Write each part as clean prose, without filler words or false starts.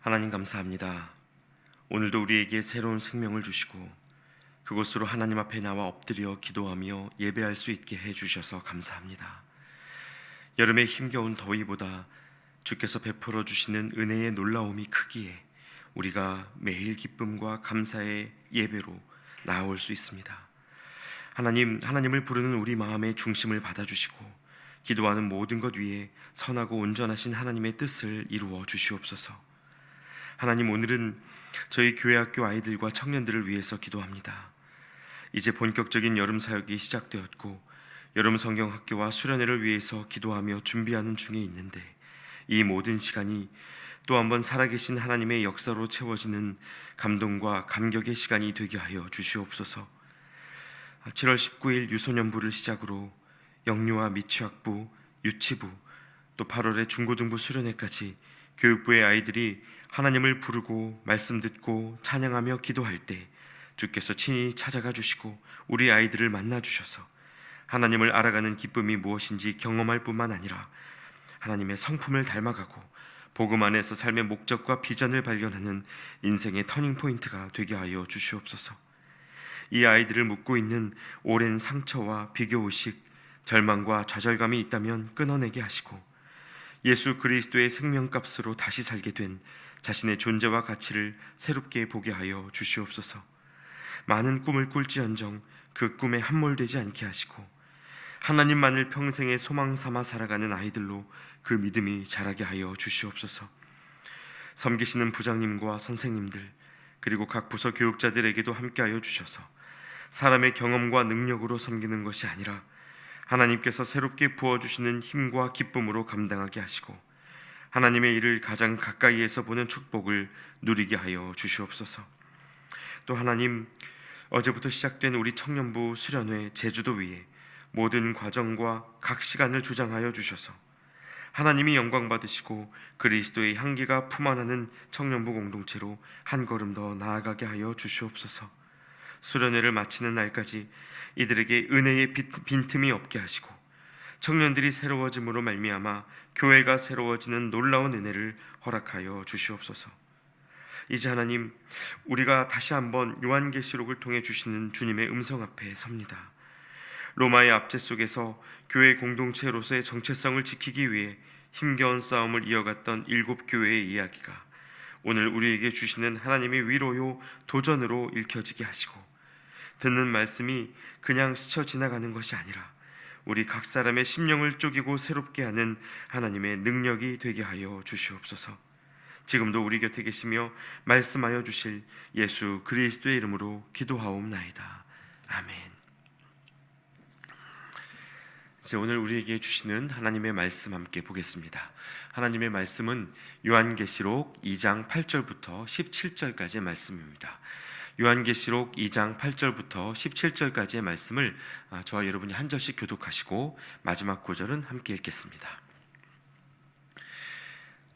하나님 감사합니다. 오늘도 우리에게 새로운 생명을 주시고 그곳으로 하나님 앞에 나와 엎드려 기도하며 예배할 수 있게 해주셔서 감사합니다. 여름의 힘겨운 더위보다 주께서 베풀어 주시는 은혜의 놀라움이 크기에 우리가 매일 기쁨과 감사의 예배로 나아올 수 있습니다. 하나님을 부르는 우리 마음의 중심을 받아주시고 기도하는 모든 것 위에 선하고 온전하신 하나님의 뜻을 이루어 주시옵소서. 하나님, 오늘은 저희 교회 학교 아이들과 청년들을 위해서 기도합니다. 이제 본격적인 여름 사역이 시작되었고 여름 성경 학교와 수련회를 위해서 기도하며 준비하는 중에 있는데 이 모든 시간이 또 한번 살아계신 하나님의 역사로 채워지는 감동과 감격의 시간이 되게 하여 주시옵소서. 7월 19일 유소년부를 시작으로 영유아 미취학부, 유치부, 또 8월에 중고등부 수련회까지 교육부의 아이들이 하나님을 부르고 말씀 듣고 찬양하며 기도할 때 주께서 친히 찾아가 주시고 우리 아이들을 만나 주셔서 하나님을 알아가는 기쁨이 무엇인지 경험할 뿐만 아니라 하나님의 성품을 닮아가고 복음 안에서 삶의 목적과 비전을 발견하는 인생의 터닝포인트가 되게 하여 주시옵소서. 이 아이들을 묶고 있는 오랜 상처와 비교의식, 절망과 좌절감이 있다면 끊어내게 하시고 예수 그리스도의 생명값으로 다시 살게 된 자신의 존재와 가치를 새롭게 보게 하여 주시옵소서. 많은 꿈을 꿀지언정 그 꿈에 함몰되지 않게 하시고 하나님만을 평생의 소망 삼아 살아가는 아이들로 그 믿음이 자라게 하여 주시옵소서. 섬기시는 부장님과 선생님들 그리고 각 부서 교육자들에게도 함께하여 주셔서 사람의 경험과 능력으로 섬기는 것이 아니라 하나님께서 새롭게 부어주시는 힘과 기쁨으로 감당하게 하시고 하나님의 일을 가장 가까이에서 보는 축복을 누리게 하여 주시옵소서. 또 하나님, 어제부터 시작된 우리 청년부 수련회 제주도 위에 모든 과정과 각 시간을 주장하여 주셔서 하나님이 영광 받으시고 그리스도의 향기가 품어나는 청년부 공동체로 한 걸음 더 나아가게 하여 주시옵소서. 수련회를 마치는 날까지 이들에게 은혜의 빈틈이 없게 하시고 청년들이 새로워짐으로 말미암아 교회가 새로워지는 놀라운 은혜를 허락하여 주시옵소서. 이제 하나님, 우리가 다시 한번 요한계시록을 통해 주시는 주님의 음성 앞에 섭니다. 로마의 압제 속에서 교회 공동체로서의 정체성을 지키기 위해 힘겨운 싸움을 이어갔던 7교회의 이야기가 오늘 우리에게 주시는 하나님의 위로요 도전으로 읽혀지게 하시고 듣는 말씀이 그냥 스쳐 지나가는 것이 아니라 우리 각 사람의 심령을 쪼개고 새롭게 하는 하나님의 능력이 되게 하여 주시옵소서. 지금도 우리 곁에 계시며 말씀하여 주실 예수 그리스도의 이름으로 기도하옵나이다. 아멘. 이제 오늘 우리에게 주시는 하나님의 말씀 함께 보겠습니다. 하나님의 말씀은 요한계시록 2장 8절부터 17절까지의 말씀입니다. 요한계시록 2장 8절부터 17절까지의 말씀을 저와 여러분이 한 절씩 교독하시고 마지막 구절은 함께 읽겠습니다.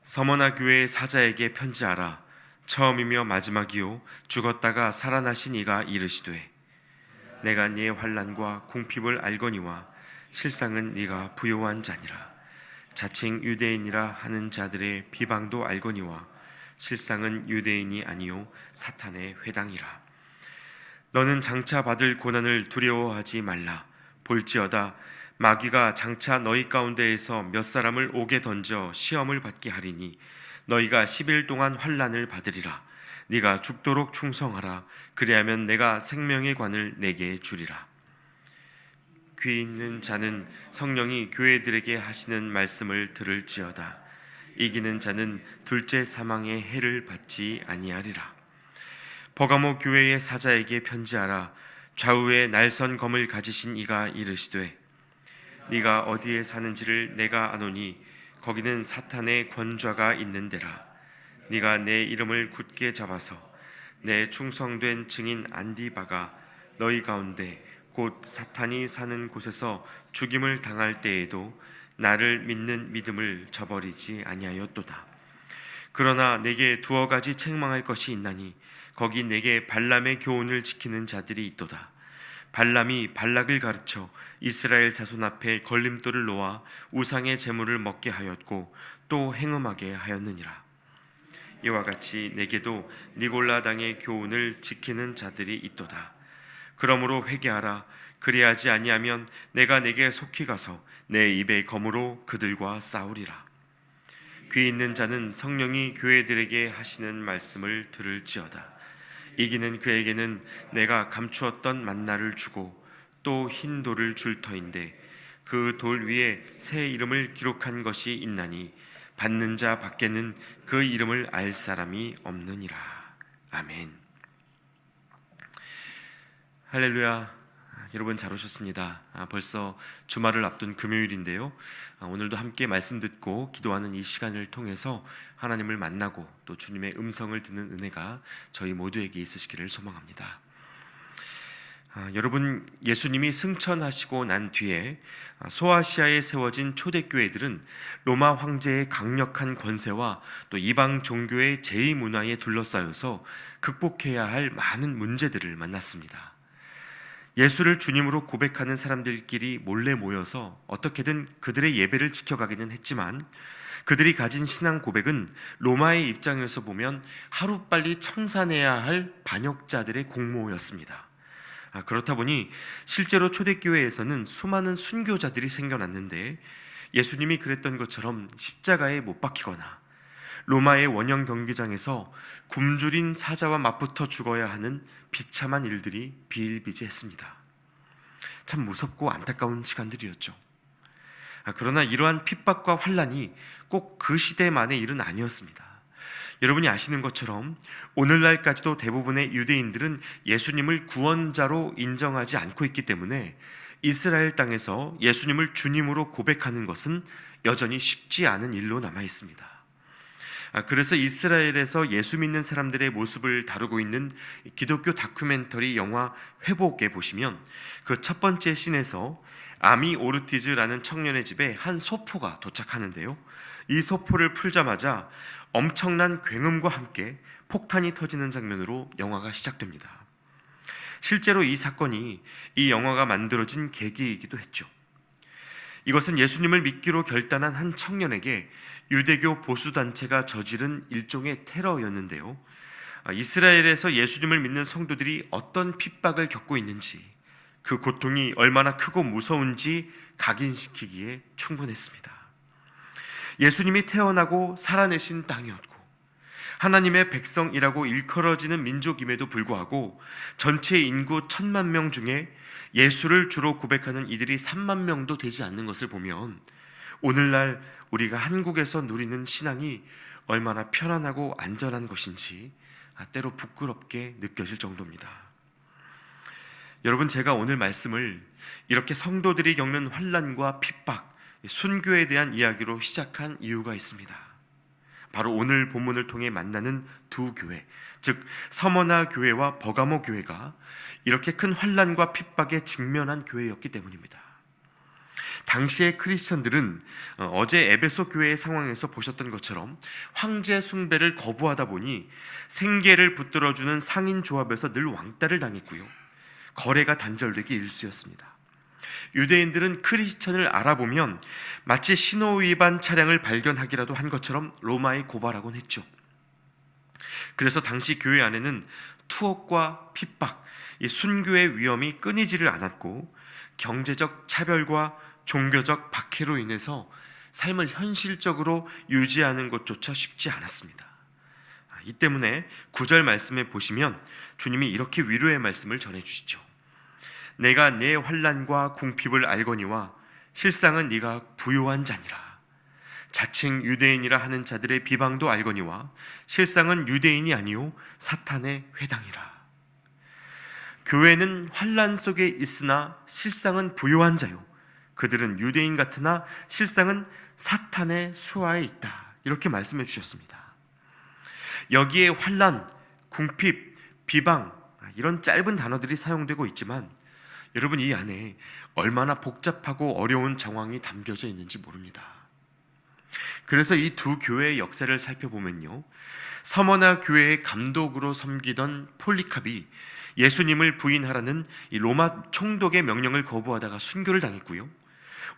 서머나 교회의 사자에게 편지하라. 처음이며 마지막이요 죽었다가 살아나신 이가 이르시되 내가 네의 환난과 궁핍을 알거니와 실상은 네가 부요한 자니라. 자칭 유대인이라 하는 자들의 비방도 알거니와 실상은 유대인이 아니요 사탄의 회당이라. 너는 장차 받을 고난을 두려워하지 말라. 볼지어다 마귀가 장차 너희 가운데에서 몇 사람을 옥에 던져 시험을 받게 하리니 너희가 10일 동안 환난을 받으리라. 네가 죽도록 충성하라. 그리하면 내가 생명의 관을 내게 주리라. 귀 있는 자는 성령이 교회들에게 하시는 말씀을 들을지어다. 이기는 자는 둘째 사망의 해를 받지 아니하리라. 버가모 교회의 사자에게 편지하라. 좌우에 날선 검을 가지신 이가 이르시되 네가 어디에 사는지를 내가 아노니 거기는 사탄의 권좌가 있는 데라. 네가 내 이름을 굳게 잡아서 내 충성된 증인 안디바가 너희 가운데 곧 사탄이 사는 곳에서 죽임을 당할 때에도 나를 믿는 믿음을 저버리지 아니하였도다. 그러나 내게 두어 가지 책망할 것이 있나니 거기 내게 발람의 교훈을 지키는 자들이 있도다. 발람이 발락을 가르쳐 이스라엘 자손 앞에 걸림돌을 놓아 우상의 제물을 먹게 하였고 또 행음하게 하였느니라. 이와 같이 내게도 니골라 당의 교훈을 지키는 자들이 있도다. 그러므로 회개하라. 그리하지 아니하면 내가 내게 속히 가서 내 입의 검으로 그들과 싸우리라. 귀 있는 자는 성령이 교회들에게 하시는 말씀을 들을지어다. 이기는 그에게는 내가 감추었던 만나를 주고 또 흰 돌을 줄 터인데 그 돌 위에 새 이름을 기록한 것이 있나니 받는 자 밖에는 그 이름을 알 사람이 없느니라. 아멘. 할렐루야. 여러분 잘 오셨습니다. 벌써 주말을 앞둔 금요일인데요. 오늘도 함께 말씀 듣고 기도하는 이 시간을 통해서 하나님을 만나고 또 주님의 음성을 듣는 은혜가 저희 모두에게 있으시기를 소망합니다. 여러분, 예수님이 승천하시고 난 뒤에 소아시아에 세워진 초대교회들은 로마 황제의 강력한 권세와 또 이방 종교의 제의 문화에 둘러싸여서 극복해야 할 많은 문제들을 만났습니다. 예수를 주님으로 고백하는 사람들끼리 몰래 모여서 어떻게든 그들의 예배를 지켜가기는 했지만 그들이 가진 신앙 고백은 로마의 입장에서 보면 하루빨리 청산해야 할 반역자들의 공모였습니다. 그렇다 보니 실제로 초대교회에서는 수많은 순교자들이 생겨났는데 예수님이 그랬던 것처럼 십자가에 못 박히거나 로마의 원형 경기장에서 굶주린 사자와 맞붙어 죽어야 하는 비참한 일들이 비일비재했습니다. 참 무섭고 안타까운 시간들이었죠. 그러나 이러한 핍박과 환난이 꼭 그 시대만의 일은 아니었습니다. 여러분이 아시는 것처럼 오늘날까지도 대부분의 유대인들은 예수님을 구원자로 인정하지 않고 있기 때문에 이스라엘 땅에서 예수님을 주님으로 고백하는 것은 여전히 쉽지 않은 일로 남아 있습니다. 그래서 이스라엘에서 예수 믿는 사람들의 모습을 다루고 있는 기독교 다큐멘터리 영화 회복에 보시면 그 첫 번째 씬에서 아미 오르티즈라는 청년의 집에 한 소포가 도착하는데요. 이 소포를 풀자마자 엄청난 굉음과 함께 폭탄이 터지는 장면으로 영화가 시작됩니다. 실제로 이 사건이 이 영화가 만들어진 계기이기도 했죠. 이것은 예수님을 믿기로 결단한 한 청년에게 유대교 보수단체가 저지른 일종의 테러였는데요. 이스라엘에서 예수님을 믿는 성도들이 어떤 핍박을 겪고 있는지, 그 고통이 얼마나 크고 무서운지 각인시키기에 충분했습니다. 예수님이 태어나고 살아내신 땅이었고 하나님의 백성이라고 일컬어지는 민족임에도 불구하고 전체 인구 1,000만 명 중에 예수를 주로 고백하는 이들이 3만 명도 되지 않는 것을 보면 오늘날 우리가 한국에서 누리는 신앙이 얼마나 편안하고 안전한 것인지 때로 부끄럽게 느껴질 정도입니다. 여러분, 제가 오늘 말씀을 이렇게 성도들이 겪는 환난과 핍박, 순교에 대한 이야기로 시작한 이유가 있습니다. 바로 오늘 본문을 통해 만나는 두 교회, 즉 서머나 교회와 버가모 교회가 이렇게 큰 환난과 핍박에 직면한 교회였기 때문입니다. 당시의 크리스천들은 어제 에베소 교회의 상황에서 보셨던 것처럼 황제 숭배를 거부하다 보니 생계를 붙들어주는 상인 조합에서 늘 왕따를 당했고요. 거래가 단절되기 일쑤였습니다. 유대인들은 크리스천을 알아보면 마치 신호 위반 차량을 발견하기라도 한 것처럼 로마에 고발하곤 했죠. 그래서 당시 교회 안에는 투옥과 핍박, 이 순교의 위험이 끊이지를 않았고 경제적 차별과 종교적 박해로 인해서 삶을 현실적으로 유지하는 것조차 쉽지 않았습니다. 이 때문에 9절 말씀에 보시면 주님이 이렇게 위로의 말씀을 전해주시죠. 내가 내 환난과 궁핍을 알거니와 실상은 네가 부요한 자니라. 자칭 유대인이라 하는 자들의 비방도 알거니와 실상은 유대인이 아니요 사탄의 회당이라. 교회는 환난 속에 있으나 실상은 부요한 자요 그들은 유대인 같으나 실상은 사탄의 수하에 있다. 이렇게 말씀해 주셨습니다. 여기에 환난, 궁핍, 비방 이런 짧은 단어들이 사용되고 있지만 여러분, 이 안에 얼마나 복잡하고 어려운 정황이 담겨져 있는지 모릅니다. 그래서 이 두 교회의 역사를 살펴보면요, 서머나 교회의 감독으로 섬기던 폴리캅이 예수님을 부인하라는 이 로마 총독의 명령을 거부하다가 순교를 당했고요,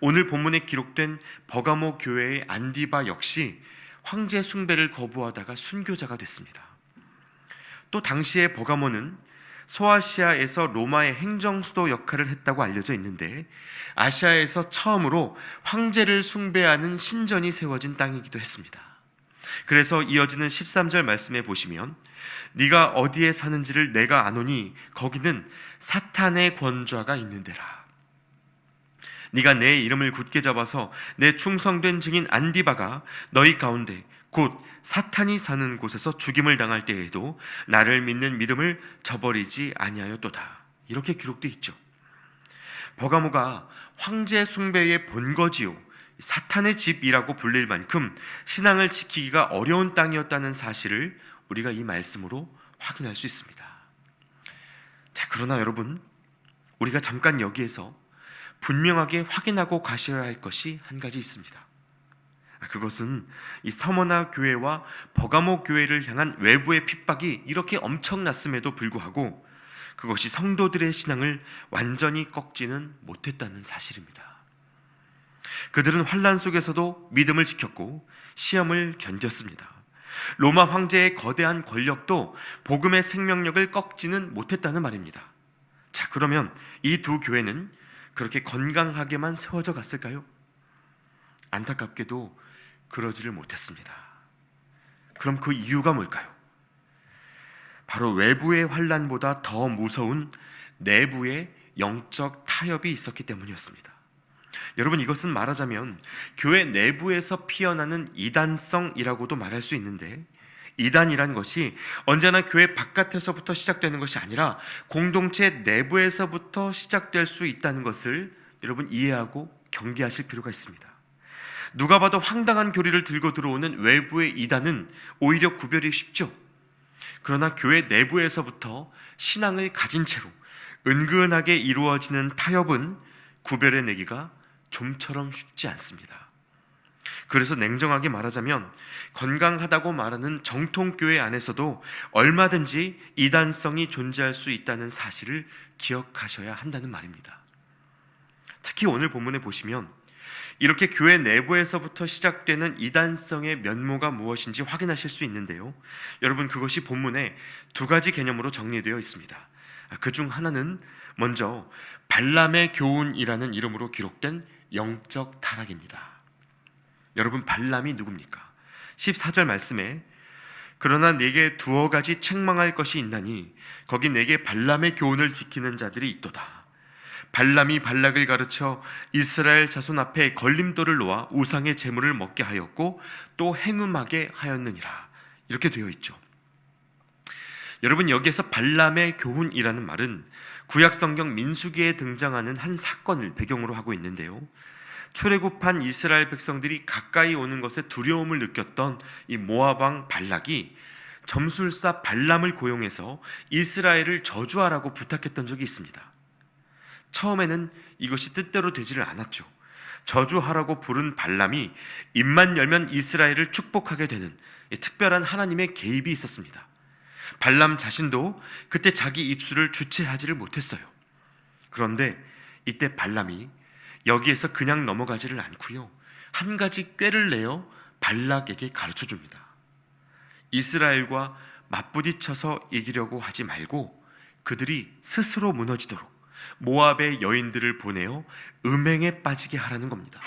오늘 본문에 기록된 버가모 교회의 안디바 역시 황제 숭배를 거부하다가 순교자가 됐습니다. 또 당시에 버가모는 소아시아에서 로마의 행정수도 역할을 했다고 알려져 있는데 아시아에서 처음으로 황제를 숭배하는 신전이 세워진 땅이기도 했습니다. 그래서 이어지는 13절 말씀에 보시면 네가 어디에 사는지를 내가 아노니 거기는 사탄의 권좌가 있는 데라. 네가 내 이름을 굳게 잡아서 내 충성된 증인 안디바가 너희 가운데 곧 사탄이 사는 곳에서 죽임을 당할 때에도 나를 믿는 믿음을 저버리지 아니하였도다. 이렇게 기록되어 있죠. 버가모가 황제 숭배의 본거지요, 사탄의 집이라고 불릴 만큼 신앙을 지키기가 어려운 땅이었다는 사실을 우리가 이 말씀으로 확인할 수 있습니다. 자, 그러나 여러분, 우리가 잠깐 여기에서 분명하게 확인하고 가셔야 할 것이 한 가지 있습니다. 그것은 이 서머나 교회와 버가모 교회를 향한 외부의 핍박이 이렇게 엄청났음에도 불구하고 그것이 성도들의 신앙을 완전히 꺾지는 못했다는 사실입니다. 그들은 환난 속에서도 믿음을 지켰고 시험을 견뎠습니다. 로마 황제의 거대한 권력도 복음의 생명력을 꺾지는 못했다는 말입니다. 자, 그러면 이 두 교회는 그렇게 건강하게만 세워져 갔을까요? 안타깝게도 그러지를 못했습니다. 그럼 그 이유가 뭘까요? 바로 외부의 환난보다 더 무서운 내부의 영적 타협이 있었기 때문이었습니다. 여러분, 이것은 말하자면 교회 내부에서 피어나는 이단성이라고도 말할 수 있는데, 이단이란 것이 언제나 교회 바깥에서부터 시작되는 것이 아니라 공동체 내부에서부터 시작될 수 있다는 것을 여러분 이해하고 경계하실 필요가 있습니다. 누가 봐도 황당한 교리를 들고 들어오는 외부의 이단은 오히려 구별이 쉽죠. 그러나 교회 내부에서부터 신앙을 가진 채로 은근하게 이루어지는 타협은 구별해내기가 좀처럼 쉽지 않습니다. 그래서 냉정하게 말하자면 건강하다고 말하는 정통교회 안에서도 얼마든지 이단성이 존재할 수 있다는 사실을 기억하셔야 한다는 말입니다. 특히 오늘 본문에 보시면 이렇게 교회 내부에서부터 시작되는 이단성의 면모가 무엇인지 확인하실 수 있는데요, 여러분, 그것이 본문에 두 가지 개념으로 정리되어 있습니다. 그중 하나는 먼저 발람의 교훈이라는 이름으로 기록된 영적 타락입니다. 여러분, 발람이 누굽니까? 14절 말씀에 그러나 내게 두어 가지 책망할 것이 있나니 거기 내게 발람의 교훈을 지키는 자들이 있도다. 발람이 발락을 가르쳐 이스라엘 자손 앞에 걸림돌을 놓아 우상의 제물을 먹게 하였고 또 행음하게 하였느니라. 이렇게 되어 있죠. 여러분, 여기에서 발람의 교훈이라는 말은 구약성경 민수기에 등장하는 한 사건을 배경으로 하고 있는데요, 출애굽한 이스라엘 백성들이 가까이 오는 것에 두려움을 느꼈던 이 모압 왕 발락이 점술사 발람을 고용해서 이스라엘을 저주하라고 부탁했던 적이 있습니다. 처음에는 이것이 뜻대로 되지를 않았죠. 저주하라고 부른 발람이 입만 열면 이스라엘을 축복하게 되는 특별한 하나님의 개입이 있었습니다. 발람 자신도 그때 자기 입술을 주체하지를 못했어요. 그런데 이때 발람이 여기에서 그냥 넘어가지를 않고요, 한 가지 꾀를 내어 발락에게 가르쳐 줍니다. 이스라엘과 맞부딪혀서 이기려고 하지 말고 그들이 스스로 무너지도록 모압의 여인들을 보내어 음행에 빠지게 하라는 겁니다.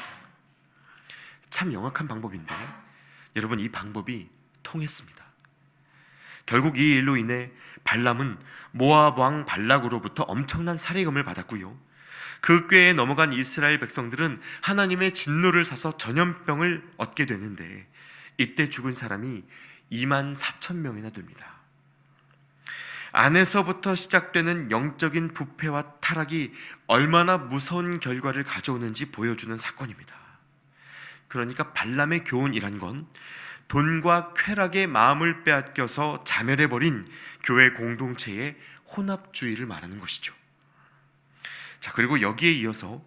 참 영악한 방법인데 여러분, 이 방법이 통했습니다. 결국 이 일로 인해 발람은 모압 왕 발락으로부터 엄청난 살해금을 받았고요, 그 꾀에 넘어간 이스라엘 백성들은 하나님의 진노를 사서 전염병을 얻게 되는데 이때 죽은 사람이 24,000명이나 됩니다. 안에서부터 시작되는 영적인 부패와 타락이 얼마나 무서운 결과를 가져오는지 보여주는 사건입니다. 그러니까 발람의 교훈이란 건 돈과 쾌락의 마음을 빼앗겨서 자멸해버린 교회 공동체의 혼합주의를 말하는 것이죠. 자, 그리고 여기에 이어서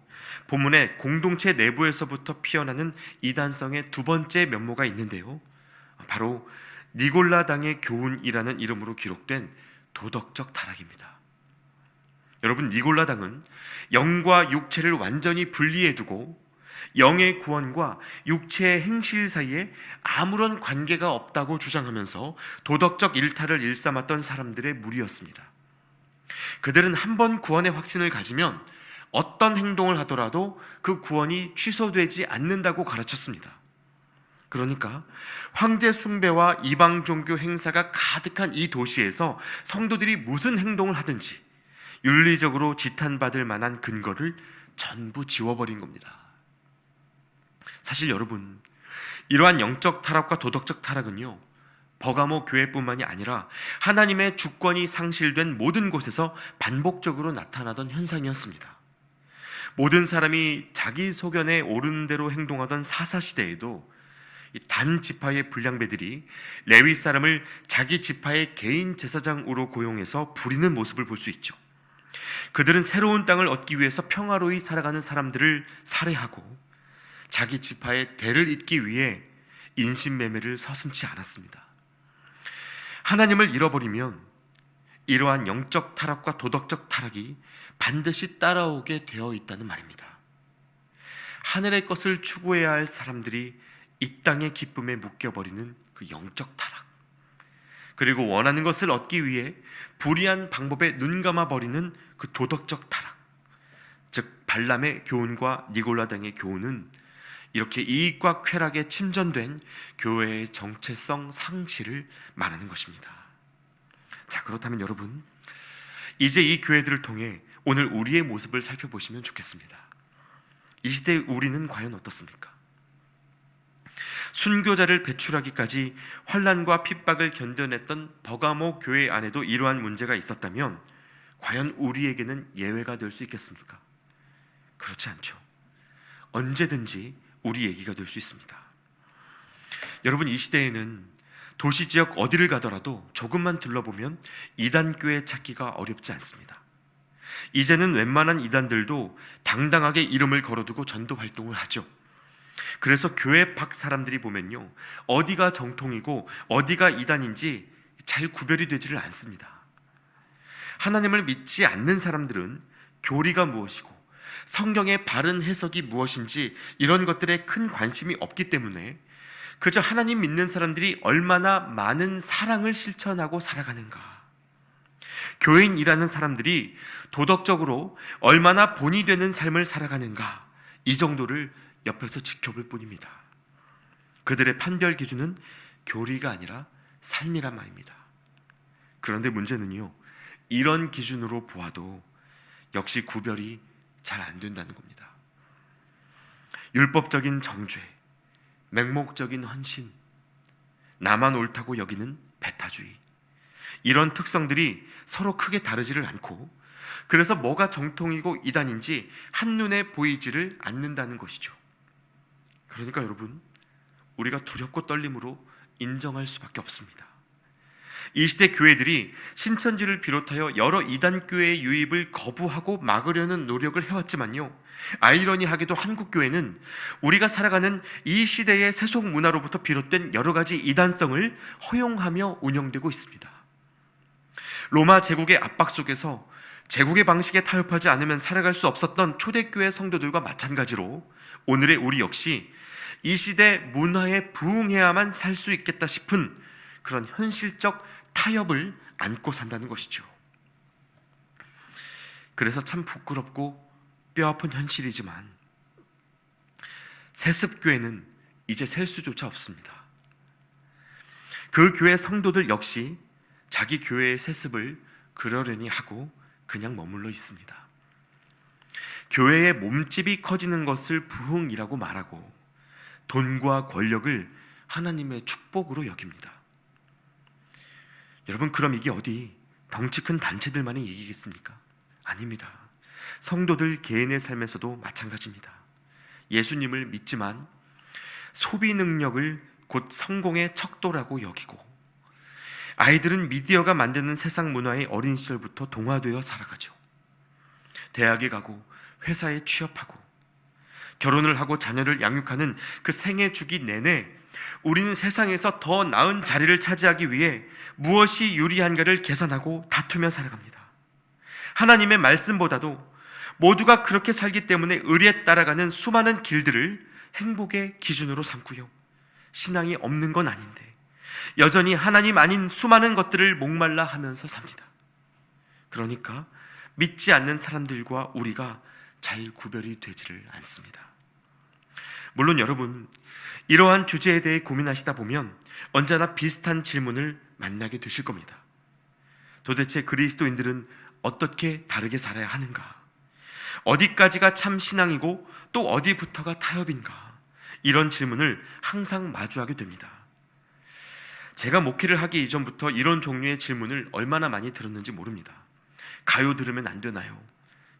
본문에 공동체 내부에서부터 피어나는 이단성의 두 번째 면모가 있는데요, 바로 니골라당의 교훈이라는 이름으로 기록된 도덕적 타락입니다. 여러분, 니골라당은 영과 육체를 완전히 분리해두고 영의 구원과 육체의 행실 사이에 아무런 관계가 없다고 주장하면서 도덕적 일탈을 일삼았던 사람들의 무리였습니다. 그들은 한 번 구원의 확신을 가지면 어떤 행동을 하더라도 그 구원이 취소되지 않는다고 가르쳤습니다. 그러니까 황제 숭배와 이방 종교 행사가 가득한 이 도시에서 성도들이 무슨 행동을 하든지 윤리적으로 지탄받을 만한 근거를 전부 지워버린 겁니다. 사실 여러분, 이러한 영적 타락과 도덕적 타락은요, 버가모 교회뿐만이 아니라 하나님의 주권이 상실된 모든 곳에서 반복적으로 나타나던 현상이었습니다. 모든 사람이 자기 소견에 옳은 대로 행동하던 사사시대에도 단 지파의 불량배들이 레위 사람을 자기 지파의 개인 제사장으로 고용해서 부리는 모습을 볼 수 있죠. 그들은 새로운 땅을 얻기 위해서 평화로이 살아가는 사람들을 살해하고 자기 지파의 대를 잇기 위해 인신매매를 서슴지 않았습니다. 하나님을 잃어버리면 이러한 영적 타락과 도덕적 타락이 반드시 따라오게 되어 있다는 말입니다. 하늘의 것을 추구해야 할 사람들이 이 땅의 기쁨에 묶여버리는 그 영적 타락, 그리고 원하는 것을 얻기 위해 불의한 방법에 눈감아버리는 그 도덕적 타락, 즉 발람의 교훈과 니골라당의 교훈은 이렇게 이익과 쾌락에 침전된 교회의 정체성 상실을 말하는 것입니다. 자, 그렇다면 여러분, 이제 이 교회들을 통해 오늘 우리의 모습을 살펴보시면 좋겠습니다. 이 시대의 우리는 과연 어떻습니까? 순교자를 배출하기까지 환난과 핍박을 견뎌냈던 버가모 교회 안에도 이러한 문제가 있었다면 과연 우리에게는 예외가 될 수 있겠습니까? 그렇지 않죠. 언제든지 우리 얘기가 될 수 있습니다. 여러분, 이 시대에는 도시 지역 어디를 가더라도 조금만 둘러보면 이단교회 찾기가 어렵지 않습니다. 이제는 웬만한 이단들도 당당하게 이름을 걸어두고 전도 활동을 하죠. 그래서 교회 밖 사람들이 보면요, 어디가 정통이고 어디가 이단인지 잘 구별이 되지를 않습니다. 하나님을 믿지 않는 사람들은 교리가 무엇이고 성경의 바른 해석이 무엇인지 이런 것들에 큰 관심이 없기 때문에 그저 하나님 믿는 사람들이 얼마나 많은 사랑을 실천하고 살아가는가, 교인이라는 사람들이 도덕적으로 얼마나 본이 되는 삶을 살아가는가, 이 정도를 옆에서 지켜볼 뿐입니다. 그들의 판별 기준은 교리가 아니라 삶이란 말입니다. 그런데 문제는요, 이런 기준으로 보아도 역시 구별이 잘 안 된다는 겁니다. 율법적인 정죄, 맹목적인 헌신, 나만 옳다고 여기는 배타주의, 이런 특성들이 서로 크게 다르지를 않고 그래서 뭐가 정통이고 이단인지 한눈에 보이지를 않는다는 것이죠. 그러니까 여러분, 우리가 두렵고 떨림으로 인정할 수밖에 없습니다. 이 시대 교회들이 신천지를 비롯하여 여러 이단교회의 유입을 거부하고 막으려는 노력을 해왔지만요, 아이러니하게도 한국교회는 우리가 살아가는 이 시대의 세속 문화로부터 비롯된 여러 가지 이단성을 허용하며 운영되고 있습니다. 로마 제국의 압박 속에서 제국의 방식에 타협하지 않으면 살아갈 수 없었던 초대교회 성도들과 마찬가지로 오늘의 우리 역시 이 시대 문화에 부응해야만 살 수 있겠다 싶은 그런 현실적 타협을 안고 산다는 것이죠. 그래서 참 부끄럽고 뼈아픈 현실이지만 세습교회는 이제 셀 수조차 없습니다. 그 교회 성도들 역시 자기 교회의 세습을 그러려니 하고 그냥 머물러 있습니다. 교회의 몸집이 커지는 것을 부흥이라고 말하고 돈과 권력을 하나님의 축복으로 여깁니다. 여러분, 그럼 이게 어디 덩치 큰 단체들만의 얘기겠습니까? 아닙니다. 성도들 개인의 삶에서도 마찬가지입니다. 예수님을 믿지만 소비 능력을 곧 성공의 척도라고 여기고, 아이들은 미디어가 만드는 세상 문화의 어린 시절부터 동화되어 살아가죠. 대학에 가고 회사에 취업하고 결혼을 하고 자녀를 양육하는 그 생애 주기 내내 우리는 세상에서 더 나은 자리를 차지하기 위해 무엇이 유리한가를 계산하고 다투며 살아갑니다. 하나님의 말씀보다도 모두가 그렇게 살기 때문에 의리에 따라가는 수많은 길들을 행복의 기준으로 삼고요, 신앙이 없는 건 아닌데 여전히 하나님 아닌 수많은 것들을 목말라 하면서 삽니다. 그러니까 믿지 않는 사람들과 우리가 잘 구별이 되지를 않습니다. 물론 여러분, 이러한 주제에 대해 고민하시다 보면 언제나 비슷한 질문을 만나게 되실 겁니다. 도대체 그리스도인들은 어떻게 다르게 살아야 하는가? 어디까지가 참 신앙이고 또 어디부터가 타협인가? 이런 질문을 항상 마주하게 됩니다. 제가 목회를 하기 이전부터 이런 종류의 질문을 얼마나 많이 들었는지 모릅니다. 가요 들으면 안 되나요?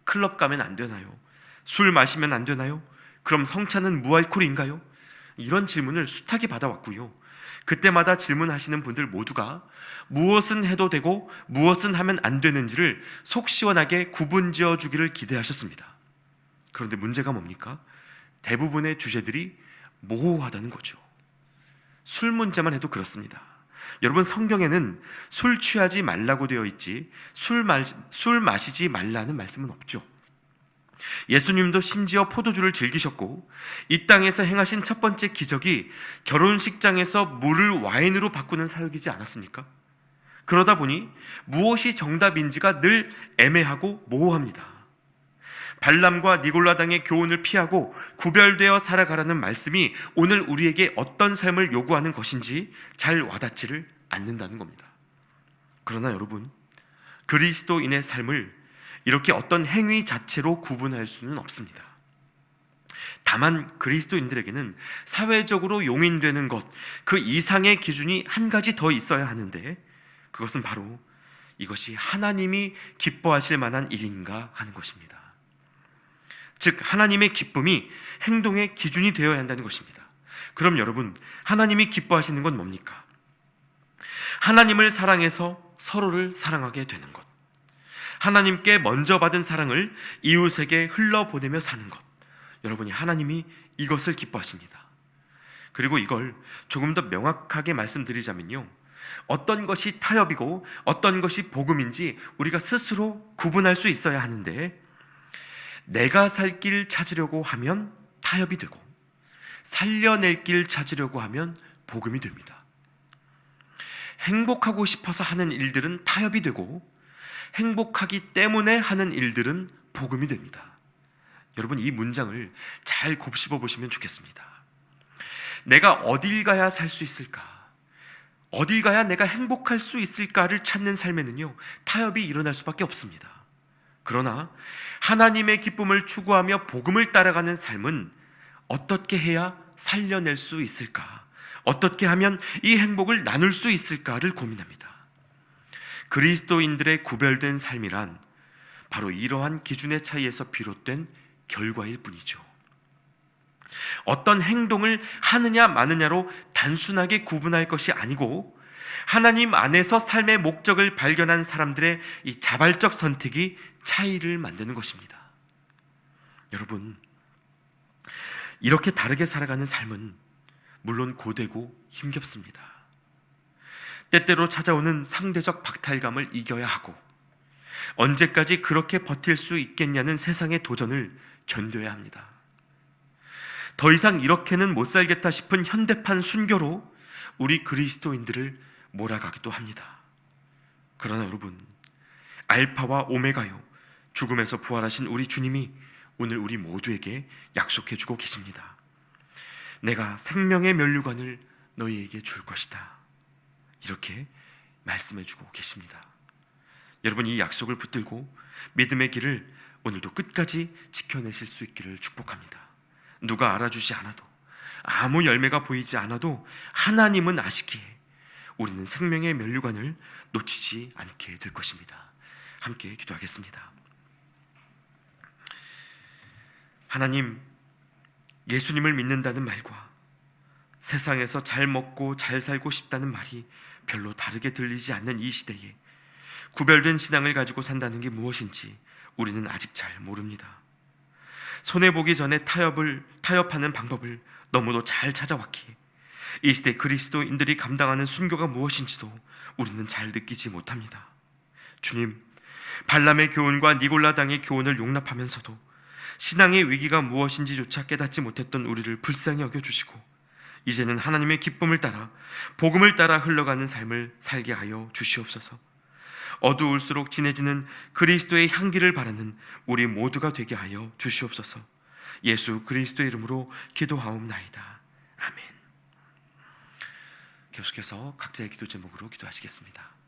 클럽 가면 안 되나요? 술 마시면 안 되나요? 그럼 성찬은 무알콜인가요? 이런 질문을 숱하게 받아왔고요, 그때마다 질문하시는 분들 모두가 무엇은 해도 되고 무엇은 하면 안 되는지를 속 시원하게 구분지어 주기를 기대하셨습니다. 그런데 문제가 뭡니까? 대부분의 주제들이 모호하다는 거죠. 술 문제만 해도 그렇습니다. 여러분, 성경에는 술 취하지 말라고 되어 있지 술 마시지 말라는 말씀은 없죠. 예수님도 심지어 포도주를 즐기셨고 이 땅에서 행하신 첫 번째 기적이 결혼식장에서 물을 와인으로 바꾸는 사역이지 않았습니까? 그러다 보니 무엇이 정답인지가 늘 애매하고 모호합니다. 발람과 니골라당의 교훈을 피하고 구별되어 살아가라는 말씀이 오늘 우리에게 어떤 삶을 요구하는 것인지 잘 와닿지를 않는다는 겁니다. 그러나 여러분, 그리스도인의 삶을 이렇게 어떤 행위 자체로 구분할 수는 없습니다. 다만 그리스도인들에게는 사회적으로 용인되는 것, 그 이상의 기준이 한 가지 더 있어야 하는데, 그것은 바로 이것이 하나님이 기뻐하실 만한 일인가 하는 것입니다. 즉, 하나님의 기쁨이 행동의 기준이 되어야 한다는 것입니다. 그럼 여러분, 하나님이 기뻐하시는 건 뭡니까? 하나님을 사랑해서 서로를 사랑하게 되는 것, 하나님께 먼저 받은 사랑을 이웃에게 흘러보내며 사는 것, 여러분이 하나님이 이것을 기뻐하십니다. 그리고 이걸 조금 더 명확하게 말씀드리자면요, 어떤 것이 타협이고 어떤 것이 복음인지 우리가 스스로 구분할 수 있어야 하는데, 내가 살 길 찾으려고 하면 타협이 되고 살려낼 길 찾으려고 하면 복음이 됩니다. 행복하고 싶어서 하는 일들은 타협이 되고 행복하기 때문에 하는 일들은 복음이 됩니다. 여러분, 이 문장을 잘 곱씹어 보시면 좋겠습니다. 내가 어딜 가야 살 수 있을까? 어딜 가야 내가 행복할 수 있을까를 찾는 삶에는요, 타협이 일어날 수밖에 없습니다. 그러나 하나님의 기쁨을 추구하며 복음을 따라가는 삶은 어떻게 해야 살려낼 수 있을까? 어떻게 하면 이 행복을 나눌 수 있을까를 고민합니다. 그리스도인들의 구별된 삶이란 바로 이러한 기준의 차이에서 비롯된 결과일 뿐이죠. 어떤 행동을 하느냐 마느냐로 단순하게 구분할 것이 아니고 하나님 안에서 삶의 목적을 발견한 사람들의 이 자발적 선택이 차이를 만드는 것입니다. 여러분, 이렇게 다르게 살아가는 삶은 물론 고되고 힘겹습니다. 때때로 찾아오는 상대적 박탈감을 이겨야 하고 언제까지 그렇게 버틸 수 있겠냐는 세상의 도전을 견뎌야 합니다. 더 이상 이렇게는 못 살겠다 싶은 현대판 순교로 우리 그리스도인들을 몰아가기도 합니다. 그러나 여러분, 알파와 오메가요, 죽음에서 부활하신 우리 주님이 오늘 우리 모두에게 약속해주고 계십니다. 내가 생명의 면류관을 너희에게 줄 것이다, 이렇게 말씀해주고 계십니다. 여러분, 이 약속을 붙들고 믿음의 길을 오늘도 끝까지 지켜내실 수 있기를 축복합니다. 누가 알아주지 않아도, 아무 열매가 보이지 않아도 하나님은 아시기에 우리는 생명의 면류관을 놓치지 않게 될 것입니다. 함께 기도하겠습니다. 하나님, 예수님을 믿는다는 말과 세상에서 잘 먹고 잘 살고 싶다는 말이 별로 다르게 들리지 않는 이 시대에 구별된 신앙을 가지고 산다는 게 무엇인지 우리는 아직 잘 모릅니다. 손해보기 전에 타협하는 방법을 너무도 잘 찾아왔기에 이 시대 그리스도인들이 감당하는 순교가 무엇인지도 우리는 잘 느끼지 못합니다. 주님, 발람의 교훈과 니골라당의 교훈을 용납하면서도 신앙의 위기가 무엇인지조차 깨닫지 못했던 우리를 불쌍히 여겨주시고 이제는 하나님의 기쁨을 따라 복음을 따라 흘러가는 삶을 살게 하여 주시옵소서. 어두울수록 진해지는 그리스도의 향기를 바라는 우리 모두가 되게 하여 주시옵소서. 예수 그리스도의 이름으로 기도하옵나이다. 아멘. 계속해서 각자의 기도 제목으로 기도하시겠습니다.